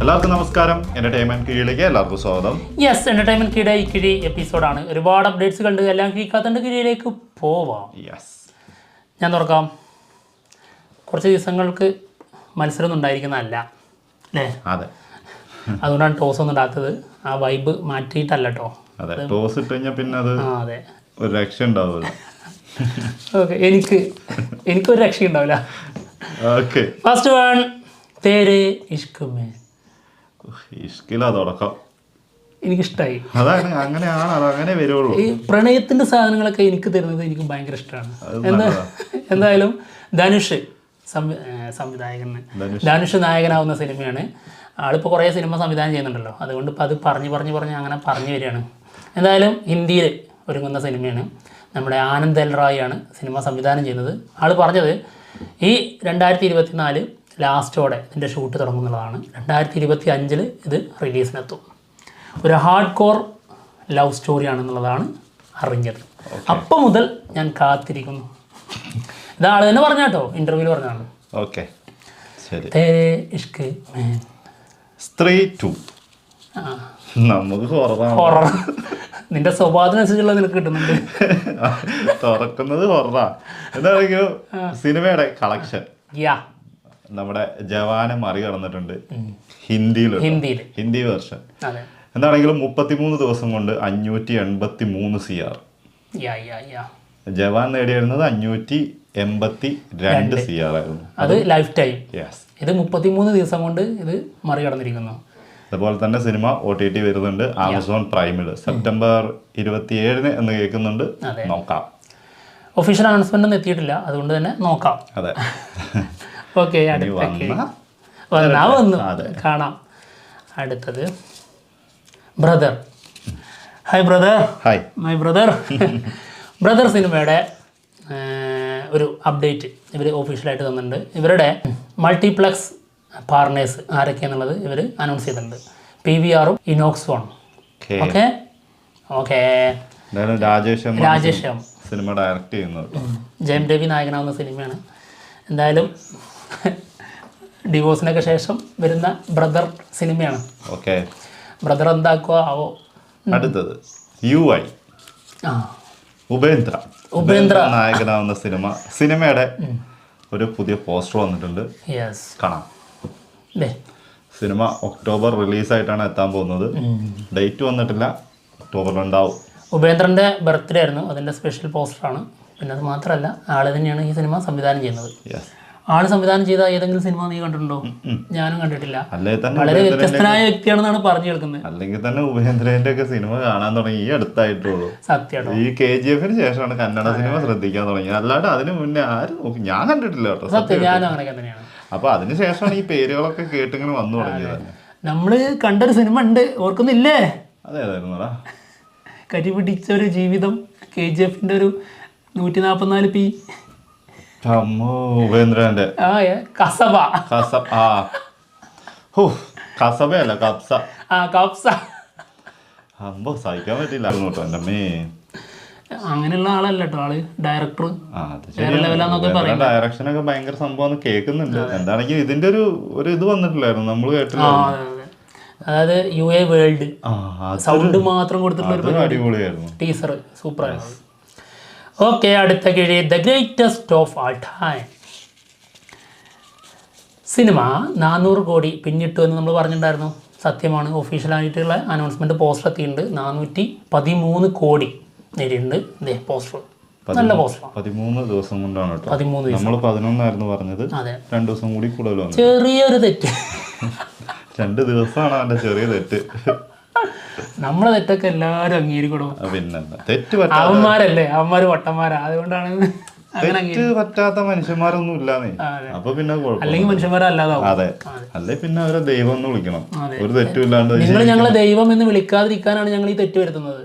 എല്ലാവർക്കും നമസ്കാരം. എന്റർടൈൻമെന്റ് കീഴിലേക്ക് എല്ലാവർക്കും സ്വാഗതം. യെസ്, എന്റർടൈൻമെന്റ് കീഴ ഈ കിഴി എപ്പിസോഡാണ്. ഒരുപാട് അപ്ഡേറ്റ്സ് കണ്ട് എല്ലാം കീക്കാത്തൻ്റെ കീഴിലേക്ക് പോവാം. ഞാൻ തുറക്കാം. കുറച്ച് ദിവസങ്ങൾക്ക് മത്സരമൊന്നും ഉണ്ടായിരിക്കുന്നതല്ല അല്ലേ? അതെ, അതുകൊണ്ടാണ് ടോസ് ഒന്നും ഇടാത്തത്. ആ വൈബ് മാറ്റിയിട്ടല്ല കേട്ടോ. അതെ, ടോസ് ഇട്ട് കഴിഞ്ഞാൽ പിന്നെ അത് അതെ, ഒരു രക്ഷ ഉണ്ടാവില്ല. ഓക്കെ, എനിക്കൊരു രക്ഷ ഉണ്ടാവില്ല. ഓക്കെ, ഫസ്റ്റ് വൺ, തേരെ ഇഷ്ക് മേ. ഇഷ്കിലാ തുടക്കം. എനിക്കിഷ്ടമായി. അതാണ്, അങ്ങനെയാണ്, അതങ്ങനെ വരുള്ളൂ. ഈ പ്രണയത്തിന്റെ സാധനങ്ങളൊക്കെ എനിക്ക് തരുന്നത് എനിക്ക് ഭയങ്കര ഇഷ്ടമാണ്. എന്തായാലും ധനുഷ് സംവിധായകന്, ധനുഷ് നായകനാവുന്ന സിനിമയാണ്. ആളിപ്പോൾ കുറേ സിനിമ സംവിധാനം ചെയ്യുന്നുണ്ടല്ലോ, അതുകൊണ്ട് ഇപ്പോൾ അത് പറഞ്ഞ് അങ്ങനെ പറഞ്ഞു വരികയാണ്. എന്തായാലും ഹിന്ദിയിൽ ഒരുങ്ങുന്ന സിനിമയാണ്. നമ്മുടെ ആനന്ദ് എൽ റായ് ആണ് സിനിമ സംവിധാനം ചെയ്യുന്നത്. ആൾ പറഞ്ഞത് ഈ 2024 ലാസ്റ്റോടെ ഇതിൻ്റെ ഷൂട്ട് തുടങ്ങുന്നതാണ്. 2025 ഇത് റിലീസിനെത്തും. ഒരു ഹാർഡ് കോർ ലവ് സ്റ്റോറിയാണെന്നുള്ളതാണ് അറിഞ്ഞത്. അപ്പം മുതൽ ഞാൻ കാത്തിരിക്കുന്നു. ഇതാൾ തന്നെ പറഞ്ഞ കേട്ടോ, ഇൻ്റർവ്യൂവിൽ പറഞ്ഞതാണ്. ഓക്കെ, ശരി. തേരെ ഇഷ്ക് മേ. സ്ത്രീ 2 നമുക്ക് ഹൊറർ. നിന്റെ സ്വഭാവത്തിനനുസരിച്ചുള്ള നിനക്ക് കിട്ടുന്നുണ്ട്. തുറക്കുന്നത് ഹൊററാ. എന്താണെങ്കിലും സിനിമയുടെ കളക്ഷൻ നമ്മുടെ ജവാനെ മറികടന്നിട്ടുണ്ട് ഹിന്ദി വേർഷൻ. എന്താണെങ്കിലും 33 ദിവസം കൊണ്ട് 583 CR. ജവാൻ നേടിയിരുന്നത് 582 CR ആയിരുന്നു. അത് ലൈഫ് ടൈം. ഇത് 33 ദിവസം കൊണ്ട് ഇത് മറികടന്നിരിക്കുന്നു. അതുപോലെ തന്നെ സിനിമ OTT വരുന്നുണ്ട് ആമസോൺ പ്രൈമിൽ സെപ്റ്റംബർ 27 എന്ന് കേൾക്കുന്നുണ്ട്. നോക്കാം. ഒഫീഷ്യൽ അനൗൺസ്മെന്റ് ഒന്നും എത്തിയിട്ടില്ല, അതുകൊണ്ട് തന്നെ നോക്കാം. അതെ, ഓക്കെ, വന്നു കാണാം. അടുത്തത് brother. Hi brother. Hi my brother. Brother സിനിമയുടെ ഒരു അപ്ഡേറ്റ് ഇവർ ഒഫീഷ്യലായിട്ട് തന്നിട്ടുണ്ട്. ഇവരുടെ മൾട്ടിപ്ലക്സ് പാർട്ണേഴ്സ് ആരൊക്കെയാണെന്നുള്ളത് ഇവർ അനൗൺസ് ചെയ്തിട്ടുണ്ട്. PVR, Inox 1. Okay okay. Rajesh cinema direct ചെയ്യുന്നത്. ജയം രവി നായകനാവുന്ന സിനിമയാണ്. എന്തായാലും ഡിവോഴ്സിനൊക്കെ ശേഷം വരുന്ന ബ്രദർ സിനിമയാണ്. ഓക്കെ, ബ്രദർ എന്താക്കുക ആവോ. അടുത്തത് UI, ഉപേന്ദ്ര നായകനാവുന്ന സിനിമയുടെ ഒരു പുതിയ പോസ്റ്റർ വന്നിട്ടുണ്ട്. കാണാം. സിനിമ ഒക്ടോബർ റിലീസായിട്ടാണ് എത്താൻ പോകുന്നത്. ഡേറ്റ് വന്നിട്ടില്ല, ഒക്ടോബറിൽ ഉണ്ടാവും. ഉപേന്ദ്രൻ്റെ ബർത്ത്ഡേ ആയിരുന്നു, അതിൻ്റെ സ്പെഷ്യൽ പോസ്റ്ററാണ്. പിന്നെ അത് മാത്രമല്ല, ആൾ തന്നെയാണ് ഈ സിനിമ സംവിധാനം ചെയ്യുന്നത്. ആള് സംവിധാനം ചെയ്ത ഏതെങ്കിലും സിനിമ നീ കണ്ടിട്ടുണ്ടോ? ഞാനും കണ്ടിട്ടില്ല. വളരെ വ്യത്യസ്തനായ വ്യക്തിയാണെന്നാണ് പറഞ്ഞു കേൾക്കുന്നത്. അല്ലെങ്കിൽ തന്നെ ഉപേന്ദ്രന്റെ ഒക്കെ സിനിമ കാണാൻ തുടങ്ങി ഈ അടുത്തായിട്ടുള്ളൂ. സത്യം. ഈ KGF ശേഷമാണ് കന്നഡ സിനിമ ശ്രദ്ധിക്കാൻ തുടങ്ങിയത്. അല്ലാണ്ട് അതിന് മുന്നേ ആരും ഞാൻ കണ്ടിട്ടില്ല കേട്ടോ. സത്യം, ഞാനും അങ്ങനെയൊക്കെ തന്നെയാണ്. അപ്പൊ അതിനുശേഷമാണ് ഈ പേരുകളൊക്കെ കേട്ടിങ്ങനെ വന്നു തുടങ്ങിയത്. നമ്മള് കണ്ടൊരു സിനിമ ഉണ്ട്, ഓർക്കുന്നില്ലേ? അതേതായിരുന്നടാ? കരിപിടിച്ച ഒരു ജീവിതം, KGFന്റെ ഒരു 144p. ഉപേന്ദ്രന്റെ കസബയല്ല കപ്സ. അമ്പോ സഹിക്കാൻ പറ്റില്ല കേട്ടോ എൻ്റെ അമ്മേ. അങ്ങനെയുള്ള ആളല്ല കേട്ടോ ആള്, ഡയറക്ടർ. ഡയറക്ഷനൊക്കെ ഭയങ്കര സംഭവം കേൾക്കുന്നുണ്ട്. എന്താണെങ്കിലും ഇതിന്റെ ഒരു ഇത് വന്നിട്ടില്ലായിരുന്നു, നമ്മൾ കേട്ടില്ല. അതായത് UA വേൾഡ് സൗണ്ട് മാത്രം കൊടുത്തിട്ടുള്ള ഒരു അടിപൊളിയായിരുന്നു ടീസർ, സൂപ്പറായിരുന്നു. ഓക്കെ, അടുത്ത കിഴി, the greatest of all time. Cinema 400 കോടി പിന്നിട്ടു എന്ന് നമ്മൾ പറഞ്ഞിട്ടുണ്ടായിരുന്നു. സത്യമാണ്. ഒഫീഷ്യലായിട്ടുള്ള അനൗൺസ്മെൻറ്റ് പോസ്റ്റർ എത്തിയിട്ടുണ്ട്. 413 കോടി നേടിയിട്ടുണ്ട്. ഇതേ പോസ്റ്റർ, നല്ല പോസ്റ്റർ. 13 ദിവസം കൊണ്ടാണ് കേട്ടോ. 13 ദിവസം. നമ്മൾ 11 പറഞ്ഞത്. അതെ, 2 ദിവസം കൂടി കൂടുതൽ വന്നു. ചെറിയൊരു തെറ്റ്. 2 ദിവസമാണ് അവൻ്റെ ചെറിയ തെറ്റ്. നമ്മളെ തെറ്റൊക്കെ എല്ലാവരും അംഗീകരിക്കണോ? പിന്നെ തെറ്റ് അവന്മാരല്ലേ, അവന്മാര് വട്ടന്മാരാ, അതുകൊണ്ടാണ് തെറ്റ് പറ്റാത്ത മനുഷ്യന്മാരൊന്നും ഇല്ലാന്നേ. അപ്പൊ പിന്നെ അല്ലെങ്കിൽ മനുഷ്യന്മാരല്ലാതാവും. അതെ, അല്ലെ പിന്നെ അവരെ ദൈവം എന്ന് വിളിക്കണം. ഒരു തെറ്റും ഇല്ലാണ്ട് നിങ്ങൾ ഞങ്ങളെ ദൈവം എന്ന് വിളിക്കാതിരിക്കാനാണ് ഞങ്ങൾ ഈ തെറ്റ് വരുത്തുന്നത്.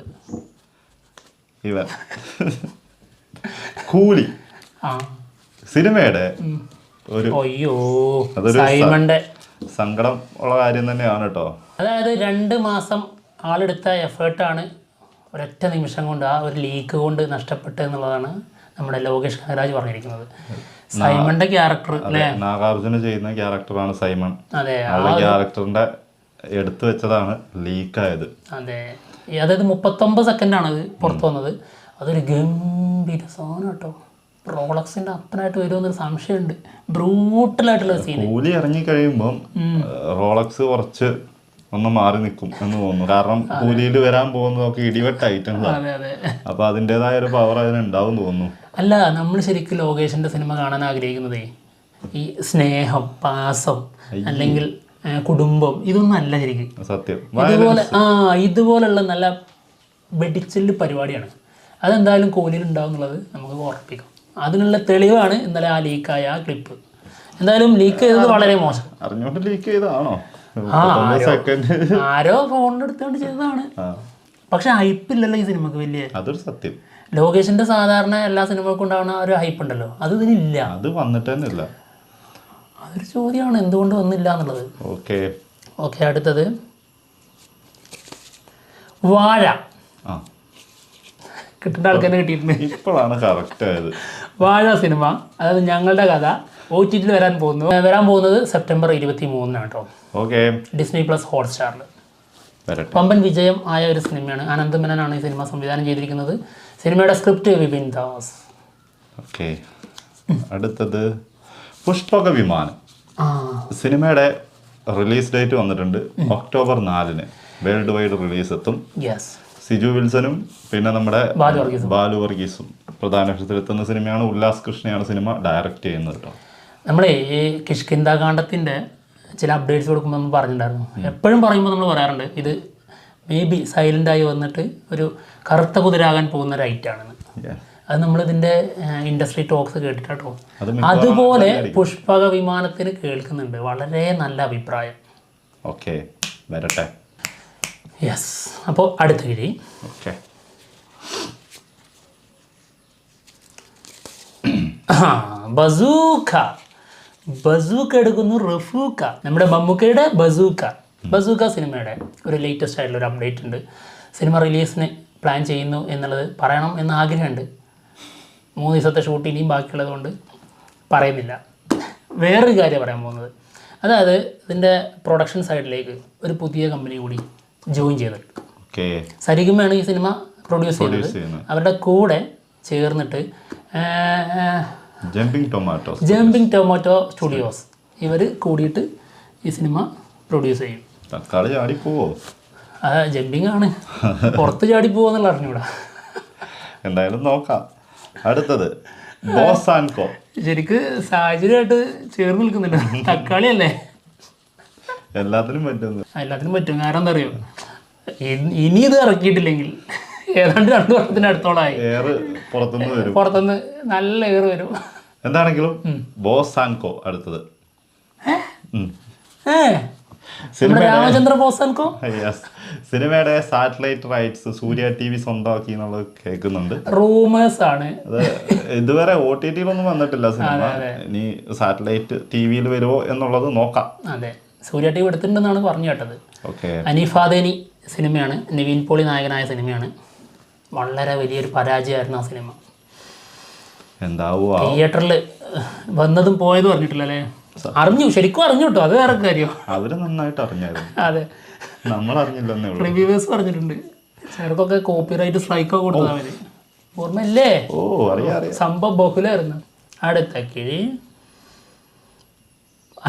ഇവൻ കൂലി സിനിമയുടെ ഒരു സൈമന്റെ സങ്കടം ഉള്ള കാര്യം തന്നെയാണ് കേട്ടോ. അതായത് 2 മാസം ആളെടുത്ത എഫേർട്ടാണ് ഒരൊറ്റ നിമിഷം കൊണ്ട്, ആ ഒരു ലീക്ക് കൊണ്ട് നഷ്ടപ്പെട്ടത് എന്നുള്ളതാണ് നമ്മുടെ ലോകേഷ് കനകരാജ് പറഞ്ഞിരിക്കുന്നത്. സൈമന്റെ ക്യാരക്ടർ അല്ലേ, നാഗാർജുന ചെയ്യുന്ന ക്യാരക്ടറാണ് സൈമൺ. അതെ, ക്യാരക്ടറിന്റെ എടുത്തു വെച്ചതാണ് ലീക്കായത്. അതെ, അതായത് 39 സെക്കൻഡാണ് അത് പുറത്ത് വന്നത്. അതൊരു ഗംഭീര സാധനം കേട്ടോ. റോളക്സിന്റെ അപ്പനായിട്ട് വരുമെന്നൊരു സംശയമുണ്ട്. ബ്രൂട്ടലായിട്ടുള്ള സീൻ. കൂലി ഇറങ്ങി കഴിയുമ്പം റോളക്സ് കുറച്ച് ഒന്ന് മാറി നിൽക്കും എന്ന് തോന്നുന്നു. കാരണം കൂലിയിൽ വരാൻ പോകുന്നതൊക്കെ ഇടിവെട്ട ഐറ്റങ്ങളാണ്. അപ്പൊ അതിൻ്റെതായ ഒരു പവർ അതിനുണ്ടാവും തോന്നുന്നു. അല്ല, നമ്മൾ ശരിക്കും ലോകേഷിന്റെ സിനിമ കാണാൻ ആഗ്രഹിക്കുന്നതേ ഈ സ്നേഹം, പാസം, അല്ലെങ്കിൽ കുടുംബം, ഇതൊന്നും അല്ല ശരിക്കും. സത്യം. ഇതുപോലുള്ള നല്ല വെടിച്ചില് പരിപാടിയാണ്. അതെന്തായാലും കോഹ്ലിയിൽ ഉണ്ടാവും എന്നുള്ളത് നമുക്ക് ഉറപ്പിക്കാം. അതിനുള്ള തെളിവാണ് ഇന്നലെ ആ ലീക്കായ ആ ക്ലിപ്പ്. എന്തായാലും ലീക്ക് ചെയ്തത് വളരെ മോശം. അറിഞ്ഞോണ്ട് ലീക്ക് ചെയ്തതാണോ? ആരോ ഫോണിന്റെ എടുത്തോണ്ട് ചെയ്തതാണ്. പക്ഷെ ഹൈപ്പില്ലല്ലോ ഈ സിനിമക്ക് വലിയ. അതൊരു സത്യം. ലോകേഷിന്റെ സാധാരണ എല്ലാ സിനിമകൾക്കും ഉണ്ടാവുന്ന ഒരു ഹൈപ്പ് ഉണ്ടല്ലോ, അത് ഇതിനില്ല. അത് വന്നിട്ട് തന്നെ ഇല്ല. അതൊരു ചോദ്യമാണ്, എന്തുകൊണ്ട് വന്നില്ല എന്നുള്ളത്. ഓക്കെ, അടുത്തത് വാഴ. കിട്ടേണ്ട ആൾക്കാരെ കിട്ടിയിട്ടുണ്ട്. ഇപ്പോഴാണ് കറക്റ്റ് ആയത്. വാഴ സിനിമ, അതായത് ഞങ്ങളുടെ കഥ OTT വരാൻ പോകുന്നത് സെപ്റ്റംബർ 23 കേട്ടോ. ഡിസ്നി പ്ലസ് ഹോട്ട്സ്റ്റാറിൽ പമ്പൻ വിജയം ആയ ഒരു സിനിമയാണ്. അനന്ത് മേനോനാണ് ഈ സിനിമ സംവിധാനം ചെയ്തിരിക്കുന്നത്. സിനിമയുടെ സ്ക്രിപ്റ്റ് വിപിൻ ദാസ്. അടുത്തത് പുഷ്പക വിമാനം. സിനിമയുടെ റിലീസ് ഡേറ്റ് വന്നിട്ടുണ്ട് ഒക്ടോബർ 4 വേൾഡ് വൈഡ് റിലീസ് എത്തും. സിജു വിൽസനും പിന്നെ നമ്മുടെ ബാലു വർഗീസും പ്രധാന വേഷത്തിലെത്തുന്ന സിനിമയാണ്. ഉല്ലാസ് കൃഷ്ണയാണ് സിനിമ ഡയറക്റ്റ് ചെയ്യുന്നത് കേട്ടോ. നമ്മളെ ഈ കിഷ്കിന്ധാകാന്ഡത്തിൻ്റെ ചില അപ്ഡേറ്റ്സ് കൊടുക്കുമ്പോൾ നമ്മൾ പറഞ്ഞിട്ടുണ്ടായിരുന്നു. എപ്പോഴും പറയുമ്പോൾ നമ്മൾ പറയാറുണ്ട് ഇത് മേ ബി സൈലൻ്റായി വന്നിട്ട് ഒരു കറുത്ത കുതിരാകാൻ പോകുന്ന ഒരു ഐറ്റാണെന്ന്. അത് നമ്മളിതിൻ്റെ ഇൻഡസ്ട്രി ടോക്സ് കേട്ടിട്ടോ. അതുപോലെ പുഷ്പക വിമാനത്തിന് കേൾക്കുന്നുണ്ട് വളരെ നല്ല അഭിപ്രായം. വരട്ടെ. യെസ്. അപ്പോൾ അടുത്ത കിഴി ബസൂക്ക എടുക്കുന്നു. റഫൂക്ക, നമ്മുടെ മമ്മൂക്കയുടെ ബസൂക്ക സിനിമയുടെ ഒരു ലേറ്റസ്റ്റ് ആയിട്ടുള്ള ഒരു അപ്ഡേറ്റ് ഉണ്ട്. സിനിമ റിലീസിന് പ്ലാൻ ചെയ്യുന്നു എന്നുള്ളത് പറയണം എന്ന് ആഗ്രഹമുണ്ട്. 3 ദിവസത്തെ ഷൂട്ട് ഇനിയും ബാക്കിയുള്ളത് കൊണ്ട് പറയുന്നില്ല. വേറൊരു കാര്യം പറയാൻ പോകുന്നത്, അതായത് ഇതിൻ്റെ പ്രൊഡക്ഷൻ സൈഡിലേക്ക് ഒരു പുതിയ കമ്പനി കൂടി ജോയിൻ ചെയ്തിട്ടുണ്ട്. സരിഗമയാണ് ഈ സിനിമ പ്രൊഡ്യൂസ് ചെയ്യുന്നത്. അവരുടെ കൂടെ ചേർന്നിട്ട് ജമ്പിങ് ടൊമാറ്റോ സ്റ്റുഡിയോസ് ഇവർ കൂടിയിട്ട് ഈ സിനിമ പ്രൊഡ്യൂസ് ചെയ്യും. ജമ്പിങ് ആണ്, പുറത്ത് ചാടി പോവാന്നുള്ള അറിഞ്ഞൂടാ. എന്തായാലും നോക്കാം. അടുത്തത് ബോസാൻകോ. ശരിക്ക് സാഹചര്യമായിട്ട് ചേർന്ന് നിൽക്കുന്നുണ്ട്. തക്കാളി അല്ലേ, എല്ലാത്തിനും പറ്റും. കാരണം എന്താ അറിയോ, ഇനി ഇത് ഇറക്കിയിട്ടില്ലെങ്കിൽ ഏതാണ്ട് 2 വർഷത്തിന് അടുത്തോളായി പുറത്തുനിന്ന് നല്ല എയർ വരും. എന്താണെങ്കിലും ബോസാൻകോ അടുത്തത്. രാമചന്ദ്ര ബോസാൻകോ സിനിമയുടെ സാറ്റലൈറ്റ് റൈറ്റ്സ് സൂര്യ TV സ്വന്തമാക്കി എന്നുള്ളത് കേൾക്കുന്നുണ്ട്. റൂമേഴ്സ് ആണ്. അത് ഇതുവരെ OTT-ലൊന്നും വന്നിട്ടില്ല സിനിമ. ഇനി സാറ്റലൈറ്റ് TV-യിൽ വരുമോ എന്നുള്ളത് നോക്കാം. അതെ, സൂര്യ TV എടുത്തിട്ടുണ്ടെന്നാണ് പറഞ്ഞു കേട്ടത്. അനീഫാദേനി സിനിമയാണ്, നിവിൻ പോളി നായകനായ സിനിമയാണ്. വളരെ വലിയൊരു പരാജയമായിരുന്നു ആ സിനിമ. തിയേറ്ററിൽ വന്നതും പോയതും അറിഞ്ഞിട്ടില്ല അല്ലേ? ശരിക്കും അറിഞ്ഞു കേട്ടോ, അത് വേറെ കാര്യം. അവര് നന്നായിട്ട് അറിഞ്ഞായിരുന്നു. അതെ, നമ്മൾ അറിഞ്ഞില്ലെന്നേ ഉള്ളൂ. റിവ്യൂവേഴ്സ് പറഞ്ഞിട്ടുണ്ട്. ചിലർക്കൊക്കെ കോപ്പിറൈറ്റ് സ്ട്രൈക്കൊക്കെ കൊടുത്തത് അവര്. ഓർമ്മയില്ലേ? സംഭവം ബഹുലായിരുന്നു. അടുത്ത കിഴി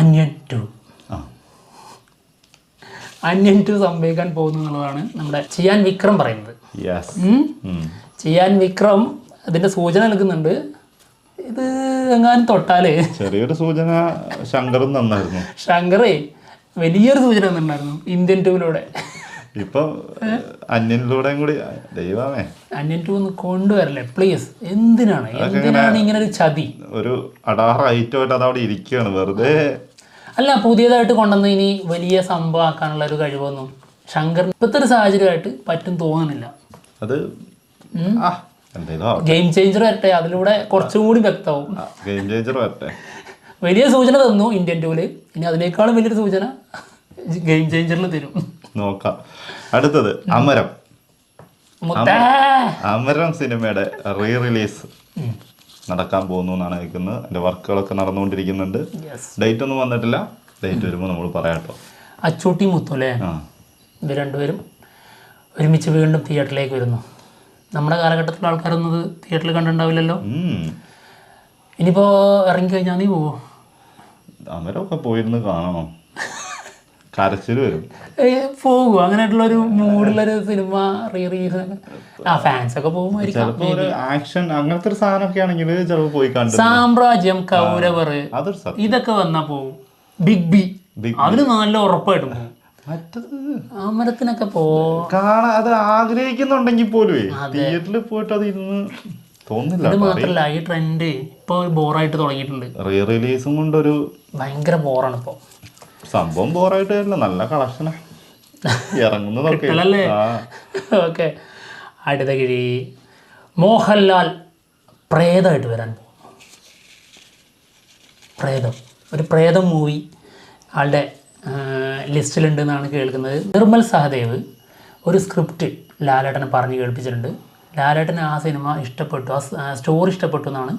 അന്യൻ 2 സംഭവിക്കാൻ പോകുന്നു എന്നുള്ളതാണ് നമ്മുടെ ചിയാൻ വിക്രം പറയുന്നത്. ചിയാൻ വിക്രം അതിന്റെ സൂചന നൽകുന്നുണ്ട്. ഇത് എങ്ങാനും തൊട്ടാല് ചെറിയൊരു സൂചന ശങ്കറും തന്നായിരുന്നു. ശങ്കറേ വലിയൊരു സൂചന തന്നിട്ടുണ്ടായിരുന്നു ഇന്ത്യൻ 2-ലൂടെ. ഇപ്പൊ അന്യനിലൂടെയും കൂടി. ദൈവമേ, അന്യൻ 2 ഒന്ന് കൊണ്ടുവരല്ലേ പ്ലീസ്. എന്തിനാണ് ഇങ്ങനെ ഒരു ചതി? ഒരു അടാറ് ഐറ്റമായിട്ട് അതവിടെ ഇരിക്കുകയാണ് വെറുതെ. അല്ല, പുതിയതായിട്ട് കൊണ്ടുവന്ന് ഇനി വലിയ സംഭവം ആക്കാനുള്ള ഒരു കഴിവൊന്നും ശങ്കർ ഇപ്പോഴത്തെ ഒരു സാഹചര്യമായിട്ട് പറ്റും തോന്നുന്നില്ല. അത് ഗെയിം ചേഞ്ചർ വരട്ടെ, അതിലൂടെ കുറച്ചും കൂടി വ്യക്തമാവും. ഗെയിം ചേഞ്ചർ വരട്ടെ. വലിയ സൂചന തന്നു ഇന്ത്യൻ 2-ല്, ഇനി അതിനേക്കാളും വലിയൊരു സൂചന ഗെയിം ചേഞ്ചറിൽ തരും. നോക്കാം. അടുത്തത് അമരം. അമരം സിനിമയുടെ റിലീസ് നടക്കാൻ പോകുന്നു എന്നാണ് കേൾക്കുന്നത്. അതിൻ്റെ വർക്കുകളൊക്കെ നടന്നുകൊണ്ടിരിക്കുന്നുണ്ട്. ഡേറ്റ് ഒന്നും വന്നിട്ടില്ല. ഡേറ്റ് വരുമ്പോൾ നമ്മൾ പറയാം കേട്ടോ. അച്ചൂട്ടി മുത്തു അല്ലേ, ഇത് രണ്ടുപേരും ഒരുമിച്ച് വീണ്ടും തിയേറ്ററിലേക്ക് വരുന്നു. നമ്മുടെ കാലഘട്ടത്തിലുള്ള ആൾക്കാരൊന്നും ഇത് തിയേറ്ററിൽ കണ്ടിട്ടുണ്ടാവില്ലല്ലോ. ഇനിയിപ്പോൾ ഇറങ്ങിക്കഴിഞ്ഞാൽ നീ പോവോ? അവരൊക്കെ പോയിരുന്ന് കാണണം, കരച്ചിൽ വരും. പോകുമോ? അങ്ങനെയായിട്ടുള്ളൊരു മൂഡിലൊരു സിനിമ റീലീസ് ഫാൻസ് ഒക്കെ പോകുമായിരിക്കും. ആക്ഷൻ അങ്ങനത്തെ ഒരു സാധനമൊക്കെ ആണെങ്കിൽ ചിലപ്പോൾ പോയി കണ്ടു. സാമ്രാജ്യം, കൗരവർ, ഇതൊക്കെ വന്നാൽ പോകും. ബിഗ് ബി അതിന് നല്ല ഉറപ്പായിട്ടും പോകും. മറ്റത് അമരത്തിനൊക്കെ കാണാൻ അത് ആഗ്രഹിക്കുന്നുണ്ടെങ്കിൽ പോലും തിയേറ്ററിൽ പോയിട്ട് അത് ഇരുന്ന് തോന്നില്ല. ഇത് മാത്രല്ല, ഈ ട്രെൻഡ് ഇപ്പോൾ ബോറായിട്ട് തുടങ്ങിയിട്ടുണ്ട്. റീ റിലീസും കൊണ്ടൊരു ഭയങ്കര ബോറാണ് ഇപ്പോൾ. സംഭവം ബോറായിട്ട് വരില്ല, നല്ല കളക്ഷനാ ഇറങ്ങുന്നതൊക്കെ. ഓക്കെ, അടുത്ത കിഴി മോഹൻലാൽ പ്രേതമായിട്ട് വരാൻ പോകും. പ്രേതം, ഒരു പ്രേതം മൂവി ആളുടെ ലിസ്റ്റിലുണ്ടെന്നാണ് കേൾക്കുന്നത്. നിർമ്മൽ സഹദേവ് ഒരു സ്ക്രിപ്റ്റ് ലാലേട്ടനെ പറഞ്ഞ് കേൾപ്പിച്ചിട്ടുണ്ട്. ലാലേട്ടന് ആ സിനിമ ഇഷ്ടപ്പെട്ടു, ആ സ്റ്റോറി ഇഷ്ടപ്പെട്ടു എന്നാണ്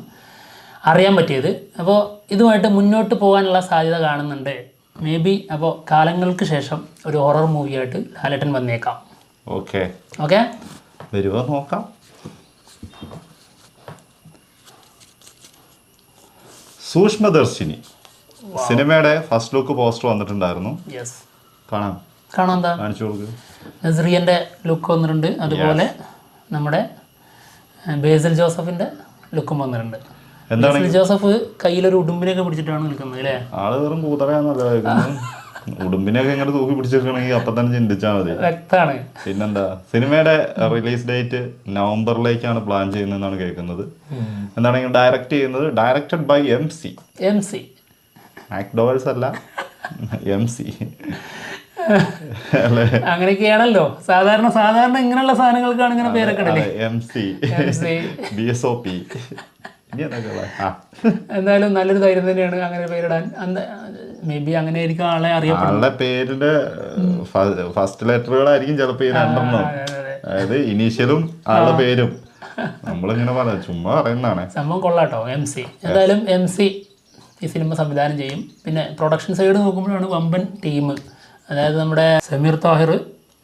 അറിയാൻ പറ്റിയത്. അപ്പോൾ ഇതുമായിട്ട് മുന്നോട്ട് പോകാനുള്ള സാധ്യത കാണുന്നുണ്ട്. മേ ബി അപ്പോൾ കാലങ്ങൾക്ക് ശേഷം ഒരു ഹൊറർ മൂവിയായിട്ട് ലാലേട്ടൻ വന്നേക്കാം. ഓക്കെ ഓക്കെ, വരുമോ നോക്കാം. സൂക്ഷ്മദർശിനി സിനിമയുടെ ഫസ്റ്റ് ലുക്ക് പോസ്റ്റർ വന്നിട്ടുണ്ടായിരുന്നു. കാണാം, എന്താ കാണിച്ചു കൊടുക്കുക. നസ്രിയൻ്റെ ലുക്ക് വന്നിട്ടുണ്ട്, അതുപോലെ നമ്മുടെ ബേസിൽ ജോസഫിൻ്റെ ലുക്കും വന്നിട്ടുണ്ട്. ബേസിൽ ജോസഫ് കയ്യിലൊരു ഉടുമ്പിനെയൊക്കെ പിടിച്ചിട്ടാണ് നിൽക്കുന്നത് അല്ലേ? ആള് വെറും കൂതറയാന്നല്ല, ഉടുമ്പിനെയൊക്കെ ഇങ്ങനെ തൂക്കി പിടിച്ചിരിക്കണമെങ്കിൽ അപ്പം തന്നെ ചിന്തിച്ചാൽ മതി. വ്യക്തമാണ്. പിന്നെന്താ, സിനിമയുടെ റിലീസ് ഡേറ്റ് നവംബറിലേക്കാണ് പ്ലാൻ ചെയ്യുന്നതെന്നാണ് കേൾക്കുന്നത്. എന്താണെങ്കിൽ ഡയറക്റ്റഡ് ബൈ MC മാക്ഡോവൽസ് അല്ല, MC. അങ്ങനെയൊക്കെയാണല്ലോ സാധാരണ ഇങ്ങനെയുള്ള സാധനങ്ങൾക്കാണ് ഇങ്ങനെ പേരൊക്കെ MC DSOP. എന്തായാലും നല്ലൊരു ധൈര്യം തന്നെയാണ് അങ്ങനെ പേരിടാൻ. മേ ബി അങ്ങനെ ആയിരിക്കും ആളെ അറിയപ്പെടുന്നത്. പേരിന്റെ ഫസ്റ്റ് ലെറ്ററുകളായിരിക്കും ചിലപ്പോ ഈ രണ്ടെണ്ണം, അതായത് ഇനീഷ്യലും ആളുടെ പേരും. നമ്മളിങ്ങനെ പറയാം, ചുമ്മാ പറയുന്നതാണ്. സംഭവം കൊള്ളാട്ടോ. MC എന്തായാലും MC ഈ സിനിമ സംവിധാനം ചെയ്യും. പിന്നെ പ്രൊഡക്ഷൻ സൈഡ് നോക്കുമ്പോഴാണ് വമ്പൻ ടീം. അതായത് നമ്മുടെ സമീർ താഹിർ,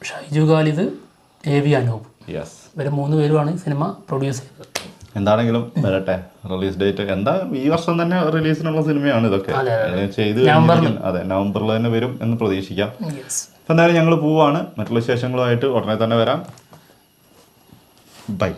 ഷൈജു ഖാലിദ്, AV അനൂപ്, ഇവർ 3 പേരുമാണ് സിനിമ പ്രൊഡ്യൂസ് ചെയ്തത്. എന്താണെങ്കിലും വരട്ടെ, റിലീസ് ഡേറ്റ് എന്താ ഈ വർഷം തന്നെ റിലീസിനുള്ള സിനിമയാണ് ഇതൊക്കെ ചെയ്ത്. അതെ, നവംബറിൽ തന്നെ വരും എന്ന് പ്രതീക്ഷിക്കാം. അപ്പം എന്തായാലും ഞങ്ങൾ പോവാണ്. മറ്റുള്ള വിശേഷങ്ങളുമായിട്ട് ഉടനെ തന്നെ വരാം. ബൈ.